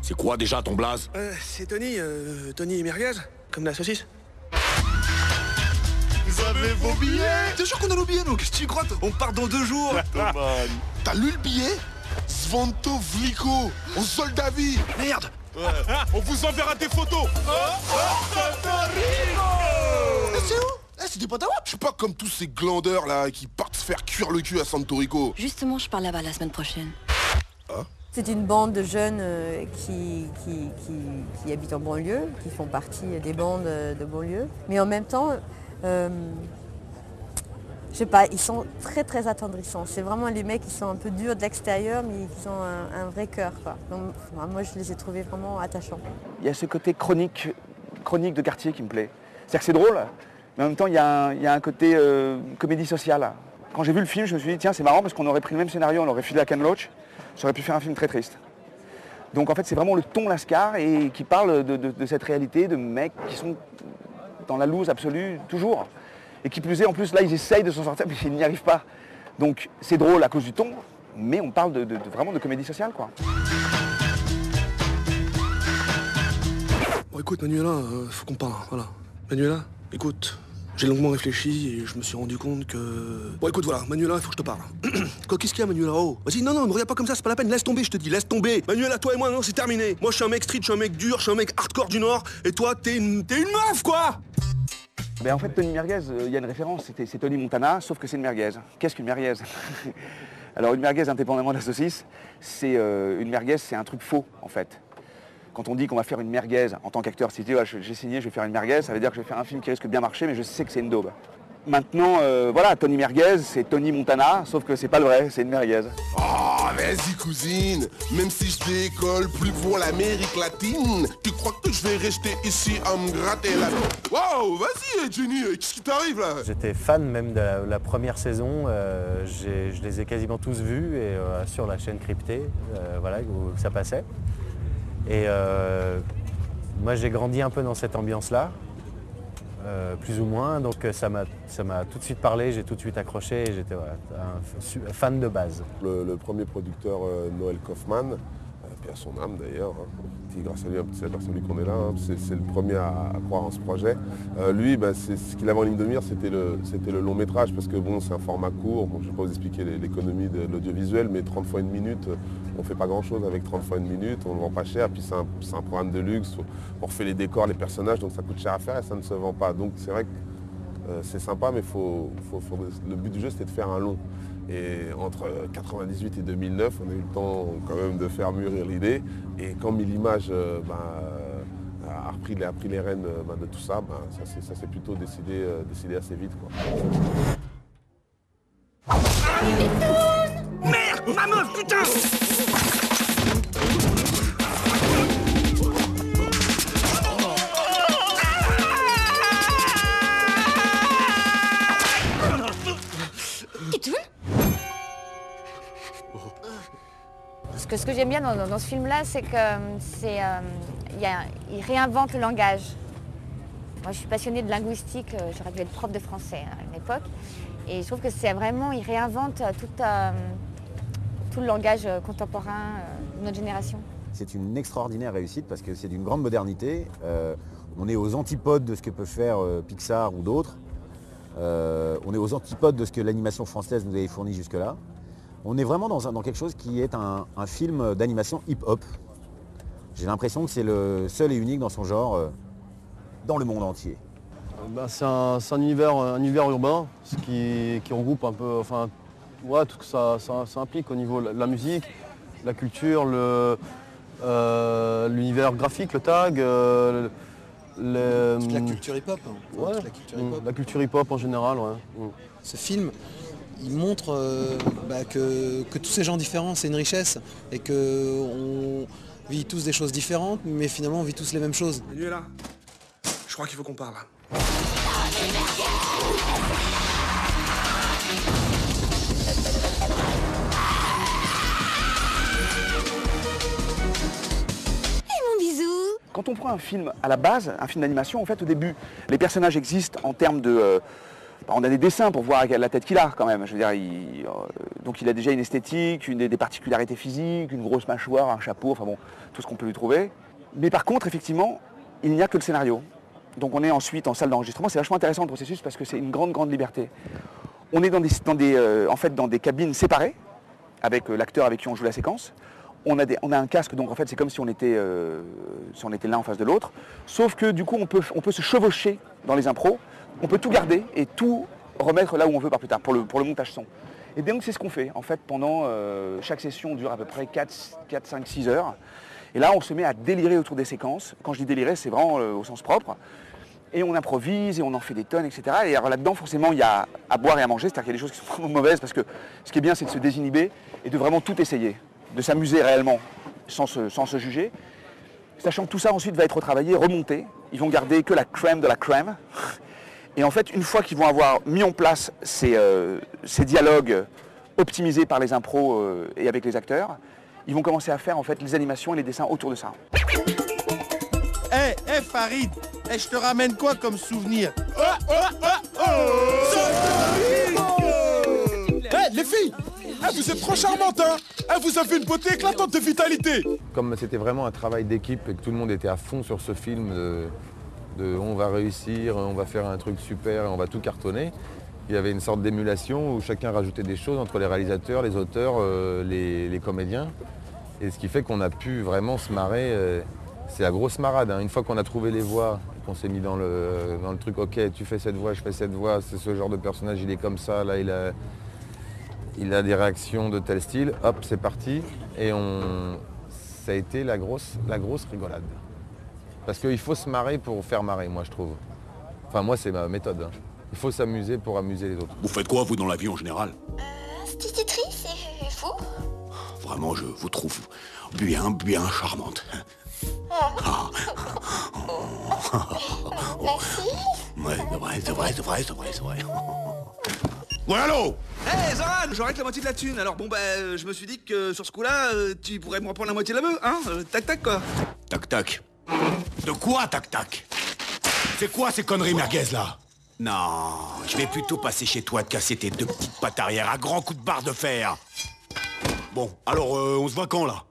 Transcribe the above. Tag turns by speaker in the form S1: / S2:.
S1: C'est quoi déjà ton blaze?
S2: C'est Tony, Tony Merguez, comme la saucisse.
S3: Vous avez vos billets?
S2: T'es sûr qu'on a nos billets, nous? Qu'est-ce que tu crois? On part dans 2 jours.
S3: T'as lu le billet? Svanto Vliko, au Soldavi.
S2: Merde.
S3: Ouais. On vous enverra des photos.
S2: C'est où? C'est des potes à WAP.
S3: Je suis pas comme tous ces glandeurs là qui partent se faire cuire le cul à Santo Rico.
S4: Justement, je pars là-bas la semaine prochaine.
S3: Ah.
S5: C'est une bande de jeunes qui habitent en banlieue, qui font partie des bandes de banlieue. Mais en même temps, je sais pas, ils sont très très attendrissants. C'est vraiment les mecs qui sont un peu durs de l'extérieur, mais qui ont un vrai cœur, quoi. Donc, moi, je les ai trouvés vraiment attachants.
S6: Il y a ce côté chronique de quartier qui me plaît. C'est-à-dire que c'est drôle, mais en même temps, il y a un côté comédie sociale. Quand j'ai vu le film, je me suis dit, tiens, c'est marrant parce qu'on aurait pris le même scénario, on l'aurait filé à Ken Loach, ça aurait pu faire un film très triste. Donc en fait, c'est vraiment le ton Lascar et qui parle de cette réalité de mecs qui sont dans la loose absolue, toujours. Et qui plus est, en plus, là, ils essayent de s'en sortir, mais ils n'y arrivent pas. Donc c'est drôle à cause du ton, mais on parle vraiment de comédie sociale, quoi.
S2: Bon, écoute, Manuela, faut qu'on parle, voilà. Manuela, écoute, j'ai longuement réfléchi et je me suis rendu compte que... Bon, écoute, voilà, Manuela, il faut que je te parle. Qu'est-ce qu'il y a, Manuela? Oh, vas-y, non, me regarde pas comme ça, c'est pas la peine, laisse tomber, je te dis, laisse tomber. Manuela, toi et moi, non, c'est terminé. Moi, je suis un mec street, je suis un mec dur, je suis un mec hardcore du Nord, et toi, t'es une meuf, quoi.
S6: Ben en fait, Tony Merguez, il y a une référence, c'est Tony Montana, sauf que c'est une merguez. Qu'est-ce qu'une merguez? Alors une merguez, indépendamment de la saucisse, une merguez, c'est un truc faux, en fait. Quand on dit qu'on va faire une merguez en tant qu'acteur, si tu dis, j'ai signé, je vais faire une merguez, ça veut dire que je vais faire un film qui risque de bien marcher, mais je sais que c'est une daube. Maintenant, voilà, Tony Merguez, c'est Tony Montana, sauf que c'est pas le vrai, c'est une merguez.
S3: Oh, vas-y cousine, même si je décolle plus pour l'Amérique latine, tu crois que je vais rester ici à me gratter la... Wow, vas-y Jenny, qu'est-ce qui t'arrive là?
S7: J'étais fan même de la première saison, je les ai quasiment tous vus et, sur la chaîne cryptée, voilà, où ça passait. Et moi j'ai grandi un peu dans cette ambiance-là. Plus ou moins, donc ça m'a tout de suite parlé, j'ai tout de suite accroché et j'étais voilà, un fan de base.
S8: Le premier producteur Noël Kaufman, puis à son âme d'ailleurs, c'est grâce à lui qu'on est là, c'est le premier à croire en ce projet. Lui, ce qu'il avait en ligne de mire, c'était le long métrage, parce que bon, c'est un format court, bon, je ne vais pas vous expliquer l'économie de l'audiovisuel, mais 30 fois 1 minute, on ne fait pas grand chose avec 30 fois 1 minute, on ne vend pas cher, puis c'est un programme de luxe, on refait les décors, les personnages, donc ça coûte cher à faire et ça ne se vend pas. Donc c'est vrai que c'est sympa, mais le but du jeu c'était de faire un long. Et entre 98 et 2009, on a eu le temps quand même de faire mûrir l'idée. Et quand Millimage a pris les rênes de tout ça, ça s'est plutôt décidé assez vite, quoi.
S2: Merde, ma meuf, putain!
S9: Ce que j'aime bien dans ce film-là, c'est qu'il réinvente le langage. Moi, je suis passionnée de linguistique, j'aurais dû être prof de français à une époque. Et je trouve que c'est vraiment, il réinvente tout le langage contemporain de notre génération.
S10: C'est une extraordinaire réussite parce que c'est d'une grande modernité. On est aux antipodes de ce que peut faire Pixar ou d'autres. On est aux antipodes de ce que l'animation française nous avait fourni jusque-là. On est vraiment dans quelque chose qui est un film d'animation hip-hop. J'ai l'impression que c'est le seul et unique dans son genre dans le monde entier.
S11: C'est un univers urbain, ce qui regroupe un peu, enfin, ouais, tout ce que ça implique au niveau de la musique, la culture, l'univers graphique, le tag.
S12: La culture hip-hop.
S11: Ouais, la culture hip-hop en général, ouais.
S12: Ce film, il montre que tous ces gens différents, c'est une richesse et qu'on vit tous des choses différentes, mais finalement on vit tous les mêmes choses.
S2: Manuela, je crois qu'il faut qu'on parle.
S6: Quand on prend un film à la base, un film d'animation, en fait, au début, les personnages existent en termes de On a des dessins pour voir la tête qu'il a quand même. Je veux dire, donc il a déjà une esthétique, des particularités physiques, une grosse mâchoire, un chapeau, enfin bon, tout ce qu'on peut lui trouver. Mais par contre, effectivement, il n'y a que le scénario. Donc on est ensuite en salle d'enregistrement. C'est vachement intéressant le processus parce que c'est une grande liberté. On est dans des cabines séparées avec l'acteur avec qui on joue la séquence. On a un casque, donc en fait c'est comme si on était l'un en face de l'autre. Sauf que du coup on peut se chevaucher dans les impros, on peut tout garder et tout remettre là où on veut par plus tard pour le montage son. Et donc c'est ce qu'on fait. En fait pendant chaque session dure à peu près 4, 5, 6 heures. Et là on se met à délirer autour des séquences. Quand je dis délirer, c'est vraiment au sens propre. Et on improvise et on en fait des tonnes, etc. Et alors là-dedans, forcément, il y a à boire et à manger. C'est-à-dire qu'il y a des choses qui sont vraiment mauvaises parce que ce qui est bien, c'est de se désinhiber et de vraiment tout essayer, de s'amuser réellement sans se juger. Sachant que tout ça ensuite va être retravaillé, remonté. Ils vont garder que la crème de la crème. Et en fait, une fois qu'ils vont avoir mis en place ces dialogues optimisés par les impros et avec les acteurs, ils vont commencer à faire en fait les animations et les dessins autour de ça.
S1: Hey Farid, je te ramène quoi comme souvenir? Les filles, vous êtes trop charmantes, hein. Vous avez une beauté éclatante de vitalité.
S13: Comme c'était vraiment un travail d'équipe et que tout le monde était à fond sur ce film de on va réussir, on va faire un truc super et on va tout cartonner, il y avait une sorte d'émulation où chacun rajoutait des choses entre les réalisateurs, les auteurs, les comédiens. Et ce qui fait qu'on a pu vraiment se marrer. C'est la grosse marade, hein. Une fois qu'on a trouvé les voix, qu'on s'est mis dans le truc, ok, tu fais cette voix, je fais cette voix, c'est ce genre de personnage, il est comme ça, là il a des réactions de tel style, hop, c'est parti. Et ça a été la grosse rigolade. Parce qu'il faut se marrer pour faire marrer, moi je trouve. Enfin moi c'est ma méthode, hein. Il faut s'amuser pour amuser les autres.
S14: Vous faites quoi vous dans la vie en général?
S15: Institutrice et fou.
S14: Vraiment je vous trouve bien charmante.
S15: Merci.
S14: Ouais, c'est vrai. Ouais, allô?
S2: Hé, Zoran, j'aurais que la moitié de la thune. Alors bon, je me suis dit que sur ce coup-là, tu pourrais me reprendre la moitié de la bœuf, hein? Tac, quoi.
S14: Tac. De quoi, tac? C'est quoi ces conneries merguez, là? Non, je vais plutôt passer chez toi te casser tes deux petites pattes arrière à grands coups de barre de fer. Bon, alors, on se voit quand, là?